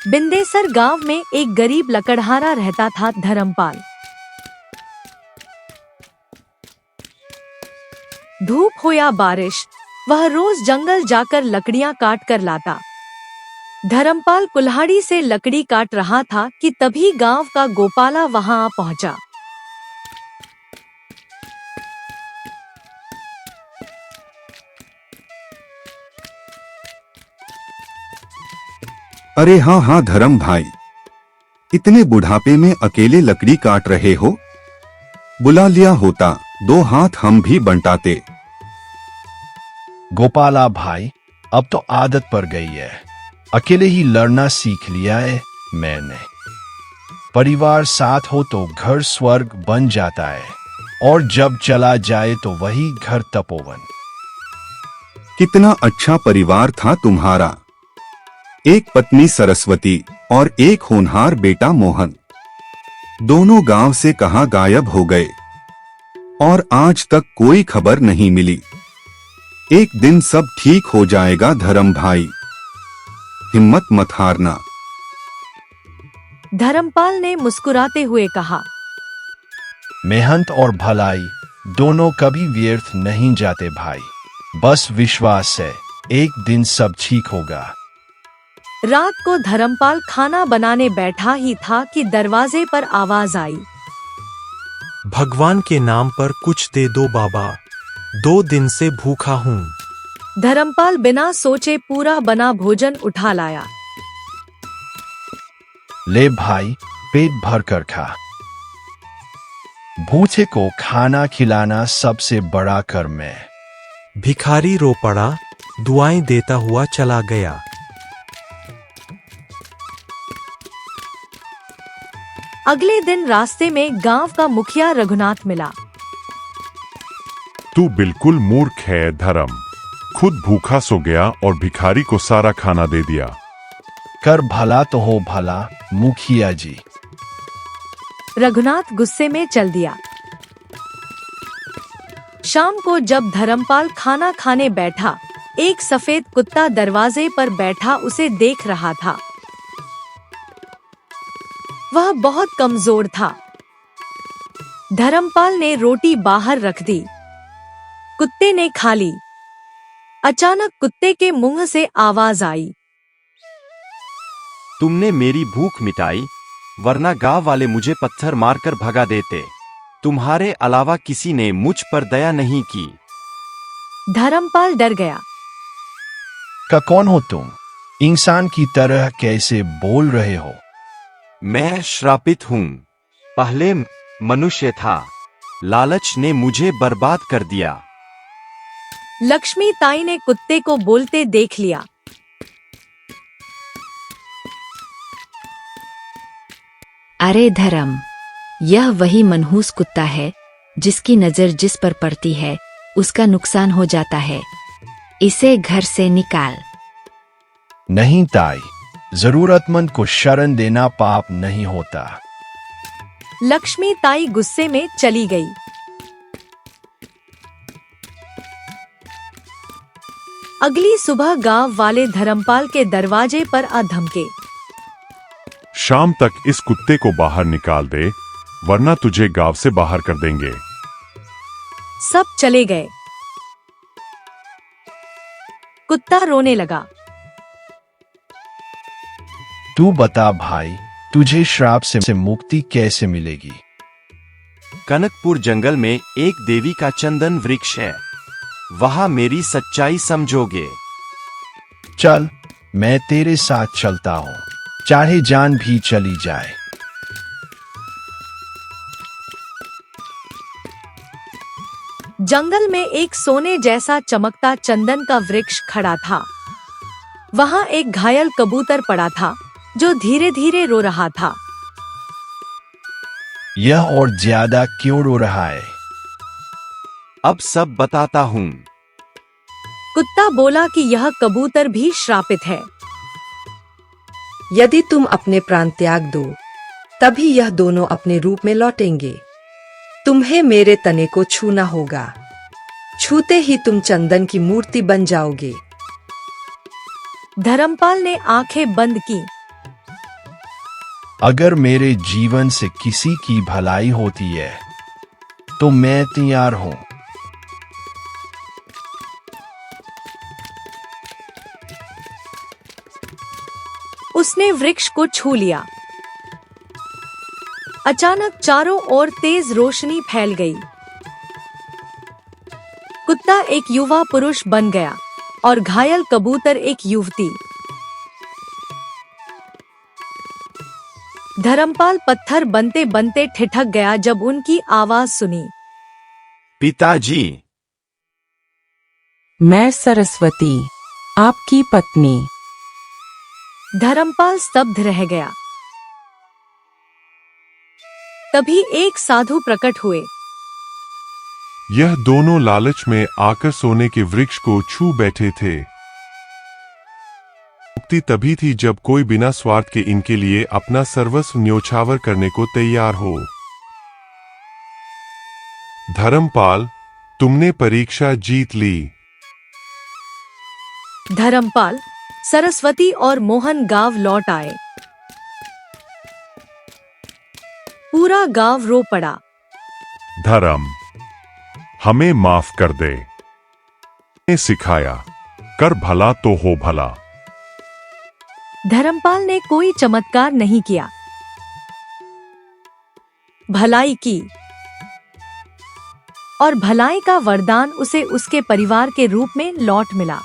बिंदेसर गांव में एक गरीब लकड़हारा रहता था, धर्मपाल। धूप हो या बारिश, वह रोज जंगल जाकर लकड़ियां काट कर लाता। धर्मपाल कुल्हाड़ी से लकड़ी काट रहा था कि तभी गांव का गोपाला वहां आ पहुंचा। अरे हाँ हाँ धर्म भाई, इतने बुढ़ापे में अकेले लकड़ी काट रहे हो? बुला लिया होता, 2 हाथ हम भी बंटाते। गोपाला भाई, अब तो आदत पड़ गई है। अकेले ही लड़ना सीख लिया है मैंने। परिवार साथ हो तो घर स्वर्ग बन जाता है, और जब चला जाए तो वही घर तपोवन। कितना अच्छा परिवार था तुम्हारा। एक पत्नी सरस्वती और एक होनहार बेटा मोहन। दोनों गांव से कहां गायब हो गए और आज तक कोई खबर नहीं मिली। एक दिन सब ठीक हो जाएगा धर्म भाई, हिम्मत मत हारना। धर्मपाल ने मुस्कुराते हुए कहा। मेहनत और भलाई दोनों कभी व्यर्थ नहीं जाते भाई। बस विश्वास है, एक दिन सब ठीक होगा। रात को धर्मपाल खाना बनाने बैठा ही था कि दरवाजे पर आवाज आई। भगवान के नाम पर कुछ दे दो बाबा, 2 दिन से भूखा हूँ। धर्मपाल बिना सोचे पूरा बना भोजन उठा लाया। ले भाई, पेट भर कर खा। भूखे को खाना खिलाना सबसे बड़ा कर्म है। भिखारी रो पड़ा, दुआएं देता हुआ चला गया। अगले दिन रास्ते में गांव का मुखिया रघुनाथ मिला। तू बिल्कुल मूर्ख है धर्म, खुद भूखा सो गया और भिखारी को सारा खाना दे दिया। कर भला तो हो भला मुखिया जी। रघुनाथ गुस्से में चल दिया। शाम को जब धर्मपाल खाना खाने बैठा, एक सफेद कुत्ता दरवाजे पर बैठा उसे देख रहा था। वह बहुत कमजोर था। धर्मपाल ने रोटी बाहर रख दी। कुत्ते ने खा ली। अचानक कुत्ते के मुंह से आवाज आई। तुमने मेरी भूख मिटाई, वरना गांव वाले मुझे पत्थर मारकर भगा देते। तुम्हारे अलावा किसी ने मुझ पर दया नहीं की। धर्मपाल डर गया। का कौन हो तुम? इंसान की तरह कैसे बोल रहे हो? मैं श्रापित हूँ। पहले मनुष्य था, लालच ने मुझे बर्बाद कर दिया। लक्ष्मी ताई ने कुत्ते को बोलते देख लिया। अरे धर्म, यह वही मनहूस कुत्ता है जिसकी नजर जिस पर पड़ती है उसका नुकसान हो जाता है। इसे घर से निकाल। नहीं ताई, जरूरतमंद को शरण देना पाप नहीं होता। लक्ष्मी ताई गुस्से में चली गई। अगली सुबह गांव वाले धर्मपाल के दरवाजे पर आ धमके। शाम तक इस कुत्ते को बाहर निकाल दे, वरना तुझे गांव से बाहर कर देंगे। सब चले गए। कुत्ता रोने लगा। तू बता भाई, तुझे श्राप से मुक्ति कैसे मिलेगी? कनकपुर जंगल में एक देवी का चंदन वृक्ष है, वहां मेरी सच्चाई समझोगे। चल, मैं तेरे साथ चलता हूँ, चाहे जान भी चली जाए। जंगल में एक सोने जैसा चमकता चंदन का वृक्ष खड़ा था। वहां एक घायल कबूतर पड़ा था जो धीरे धीरे रो रहा था। यह और ज्यादा क्यों रो रहा है? अब सब बताता हूँ। कुत्ता बोला कि यह कबूतर भी श्रापित है। यदि तुम अपने प्राण त्याग दो, तभी यह दोनों अपने रूप में लौटेंगे। तुम्हें मेरे तने को छूना होगा। छूते ही तुम चंदन की मूर्ति बन जाओगे। धर्मपाल ने आंखें बंद की। अगर मेरे जीवन से किसी की भलाई होती है तो मैं तैयार हूं। उसने वृक्ष को छू लिया। अचानक चारों ओर तेज रोशनी फैल गई। कुत्ता एक युवा पुरुष बन गया और घायल कबूतर एक युवती। धर्मपाल पत्थर बनते बनते ठिठक गया जब उनकी आवाज सुनी। पिताजी, मैं सरस्वती, आपकी पत्नी। धर्मपाल स्तब्ध रह गया। तभी एक साधु प्रकट हुए। यह दोनों लालच में आकर सोने के वृक्ष को छू बैठे थे। मुक्ति तभी थी जब कोई बिना स्वार्थ के इनके लिए अपना सर्वस्व न्योछावर करने को तैयार हो। धर्मपाल, तुमने परीक्षा जीत ली। धर्मपाल, सरस्वती और मोहन गांव लौट आए। पूरा गांव रो पड़ा। धर्म, हमें माफ कर दे। ने सिखाया, कर भला तो हो भला। धर्मपाल ने कोई चमत्कार नहीं किया, भलाई की, और भलाई का वरदान उसे उसके परिवार के रूप में लौट मिला।